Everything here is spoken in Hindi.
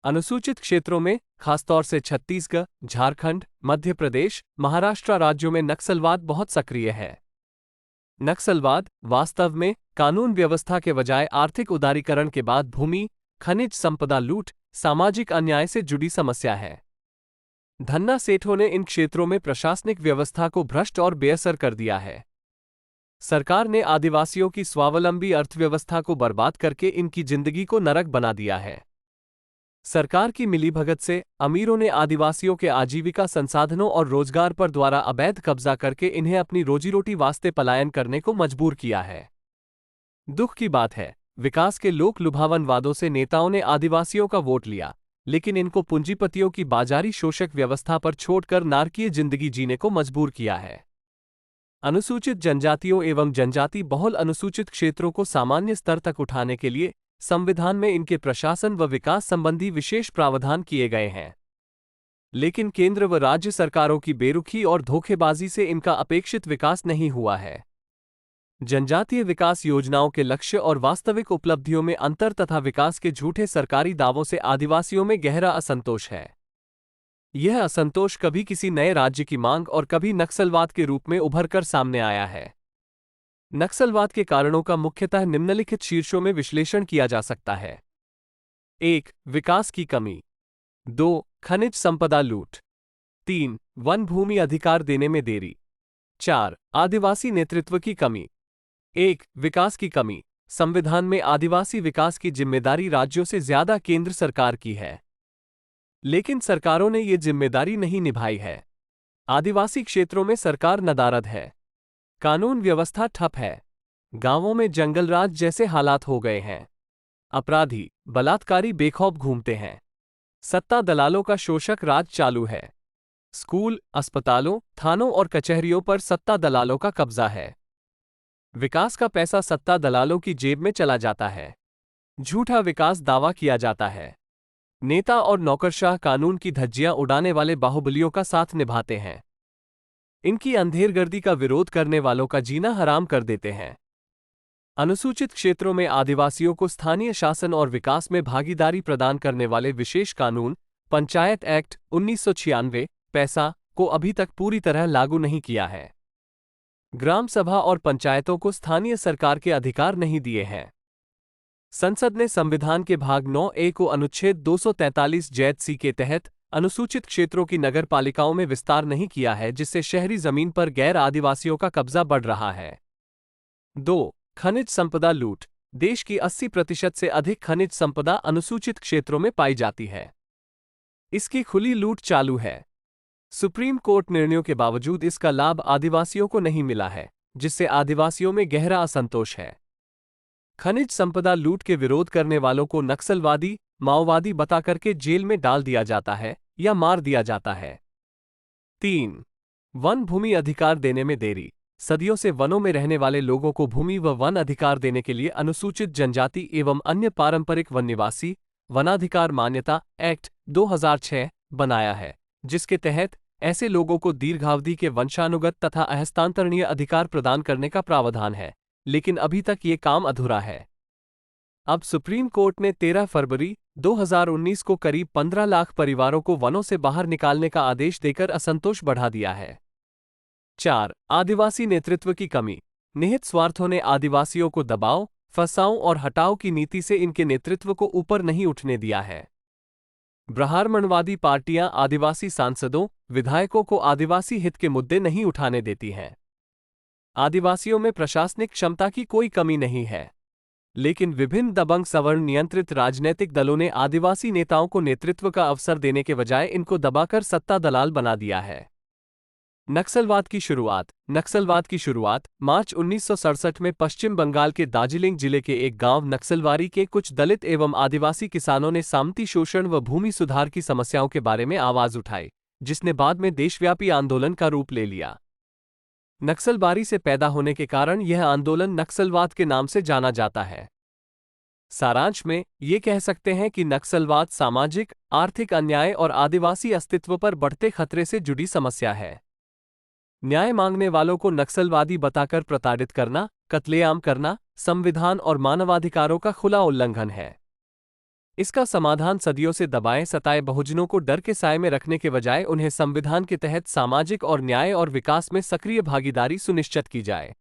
अनुसूचित क्षेत्रों में खासतौर से छत्तीसगढ़, झारखंड, मध्य प्रदेश, महाराष्ट्र राज्यों में नक्सलवाद बहुत सक्रिय है। नक्सलवाद वास्तव में कानून व्यवस्था के बजाय आर्थिक उदारीकरण के बाद भूमि, खनिज संपदा लूट, सामाजिक अन्याय से जुड़ी समस्या है। धन्ना सेठों ने इन क्षेत्रों में प्रशासनिक व्यवस्था को भ्रष्ट और बेअसर कर दिया है। सरकार ने आदिवासियों की स्वावलंबी अर्थव्यवस्था को बर्बाद करके इनकी जिंदगी को नरक बना दिया है। सरकार की मिलीभगत से अमीरों ने आदिवासियों के आजीविका संसाधनों और रोजगार पर द्वारा अवैध कब्जा करके इन्हें अपनी रोजी रोटी वास्ते पलायन करने को मजबूर किया है। दुख की बात है, विकास के लोक लुभावन वादों से नेताओं ने आदिवासियों का वोट लिया, लेकिन इनको पूंजीपतियों की बाजारी शोषक व्यवस्था पर छोड़कर नारकीय जिंदगी जीने को मजबूर किया है। अनुसूचित जनजातियों एवं जनजाति बहुल अनुसूचित क्षेत्रों को सामान्य स्तर तक उठाने के लिए संविधान में इनके प्रशासन व विकास संबंधी विशेष प्रावधान किए गए हैं, लेकिन केंद्र व राज्य सरकारों की बेरुखी और धोखेबाजी से इनका अपेक्षित विकास नहीं हुआ है। जनजातीय विकास योजनाओं के लक्ष्य और वास्तविक उपलब्धियों में अंतर तथा विकास के झूठे सरकारी दावों से आदिवासियों में गहरा असंतोष है। यह असंतोष कभी किसी नए राज्य की मांग और कभी नक्सलवाद के रूप में उभरकर सामने आया है। नक्सलवाद के कारणों का मुख्यतः निम्नलिखित शीर्षों में विश्लेषण किया जा सकता है। 1. विकास की कमी। 2. खनिज संपदा लूट। 3. वन भूमि अधिकार देने में देरी। 4. आदिवासी नेतृत्व की कमी। 1. विकास की कमी। संविधान में आदिवासी विकास की जिम्मेदारी राज्यों से ज्यादा केंद्र सरकार की है, लेकिन सरकारों ने ये जिम्मेदारी नहीं निभाई है। आदिवासी क्षेत्रों में सरकार नदारद है। कानून व्यवस्था ठप है। गांवों में जंगलराज जैसे हालात हो गए हैं। अपराधी, बलात्कारी बेखौफ घूमते हैं। सत्ता दलालों का शोषक राज चालू है। स्कूल, अस्पतालों, थानों और कचहरियों पर सत्ता दलालों का कब्जा है। विकास का पैसा सत्ता दलालों की जेब में चला जाता है। झूठा विकास दावा किया जाता है। नेता और नौकरशाह कानून की धज्जियां उड़ाने वाले बाहुबलियों का साथ निभाते हैं। इनकी अंधेरगर्दी का विरोध करने वालों का जीना हराम कर देते हैं। अनुसूचित क्षेत्रों में आदिवासियों को स्थानीय शासन और विकास में भागीदारी प्रदान करने वाले विशेष कानून पंचायत एक्ट 1996 पैसा को अभी तक पूरी तरह लागू नहीं किया है। ग्राम सभा और पंचायतों को स्थानीय सरकार के अधिकार नहीं दिए हैं। संसद ने संविधान के भाग 9A को अनुच्छेद 243 जैद सी के तहत अनुसूचित क्षेत्रों की नगर पालिकाओं में विस्तार नहीं किया है, जिससे शहरी जमीन पर गैर आदिवासियों का कब्जा बढ़ रहा है। 2. खनिज संपदा लूट। देश की 80% से अधिक खनिज संपदा अनुसूचित क्षेत्रों में पाई जाती है। इसकी खुली लूट चालू है। सुप्रीम कोर्ट निर्णयों के बावजूद इसका लाभ आदिवासियों को नहीं मिला है, जिससे आदिवासियों में गहरा असंतोष है। खनिज संपदा लूट के विरोध करने वालों को नक्सलवादी, माओवादी बता करके जेल में डाल दिया जाता है या मार दिया जाता है। 3. वन भूमि अधिकार देने में देरी। सदियों से वनों में रहने वाले लोगों को भूमि व वन अधिकार देने के लिए अनुसूचित जनजाति एवं अन्य पारंपरिक वन निवासी वनाधिकार मान्यता एक्ट 2006 बनाया है, जिसके तहत ऐसे लोगों को दीर्घावधि के वंशानुगत तथा अहस्तांतरणीय अधिकार प्रदान करने का प्रावधान है, लेकिन अभी तक ये काम अधूरा है। अब सुप्रीम कोर्ट ने 13 फरवरी 2019 को करीब 15 लाख परिवारों को वनों से बाहर निकालने का आदेश देकर असंतोष बढ़ा दिया है। 4. आदिवासी नेतृत्व की कमी। निहित स्वार्थों ने आदिवासियों को दबाव, फंसाओ और हटाओ की नीति से इनके नेतृत्व को ऊपर नहीं उठने दिया है। ब्राह्मणवादी पार्टियां आदिवासी सांसदों, विधायकों को आदिवासी हित के मुद्दे नहीं उठाने देती हैं। आदिवासियों में प्रशासनिक क्षमता की कोई कमी नहीं है, लेकिन विभिन्न दबंग सवर्ण नियंत्रित राजनीतिक दलों ने आदिवासी नेताओं को नेतृत्व का अवसर देने के बजाय इनको दबाकर सत्ता दलाल बना दिया है। नक्सलवाद की शुरुआत मार्च 1967 में पश्चिम बंगाल के दार्जिलिंग जिले के एक गांव नक्सलवारी के कुछ दलित एवं आदिवासी किसानों ने सामंती शोषण व भूमि सुधार की समस्याओं के बारे में आवाज उठाई, जिसने बाद में देशव्यापी आंदोलन का रूप ले लिया। नक्सलबारी से पैदा होने के कारण यह आंदोलन नक्सलवाद के नाम से जाना जाता है। सारांश में ये कह सकते हैं कि नक्सलवाद सामाजिक, आर्थिक अन्याय और आदिवासी अस्तित्व पर बढ़ते खतरे से जुड़ी समस्या है। न्याय मांगने वालों को नक्सलवादी बताकर प्रताड़ित करना, कत्लेआम करना संविधान और मानवाधिकारों का खुला उल्लंघन है। इसका समाधान सदियों से दबाए सताए बहुजनों को डर के साए में रखने के बजाय उन्हें संविधान के तहत सामाजिक और न्याय और विकास में सक्रिय भागीदारी सुनिश्चित की जाए।